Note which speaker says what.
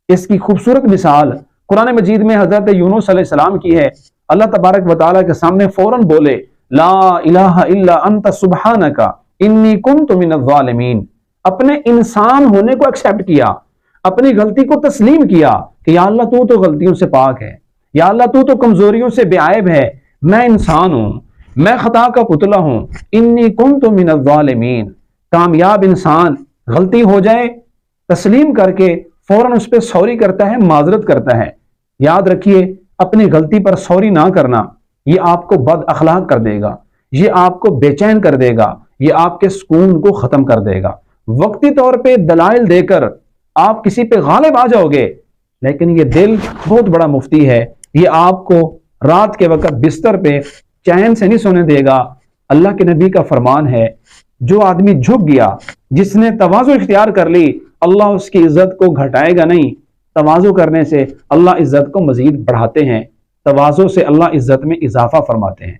Speaker 1: اس کی خوبصورت مثال قرآن مجید میں حضرت یونس علیہ السلام کی ہے۔ اللہ تبارک و تعالیٰ کے سامنے فوراً بولے لا الہ الا انت سبحانک انی کنت من الظالمین، اپنے انسان ہونے کو ایکسیپٹ کیا، اپنی غلطی کو تسلیم کیا کہ یا اللہ تو غلطیوں سے پاک ہے، یا اللہ تو کمزوریوں سے بے عیب ہے، میں انسان ہوں، میں خطا کا پتلا ہوں، انی کنت من الظالمین۔ کامیاب انسان غلطی ہو جائے تسلیم کر کے فوراً اس پہ سوری کرتا ہے، معذرت کرتا ہے۔ یاد رکھیے اپنی غلطی پر سوری نہ کرنا یہ آپ کو بد اخلاق کر دے گا، یہ آپ کو بے چین کر دے گا، یہ آپ کے سکون کو ختم کر دے گا۔ وقتی طور پہ دلائل دے کر آپ کسی پہ غالب آ جاؤ گے، لیکن یہ دل بہت بڑا مفتی ہے، یہ آپ کو رات کے وقت بستر پہ چین سے نہیں سونے دے گا۔ اللہ کے نبی کا فرمان ہے جو آدمی جھک گیا، جس نے تواضع اختیار کر لی، اللہ اس کی عزت کو گھٹائے گا نہیں۔ تواضع کرنے سے اللہ عزت کو مزید بڑھاتے ہیں، تواضع سے اللہ عزت میں اضافہ فرماتے ہیں۔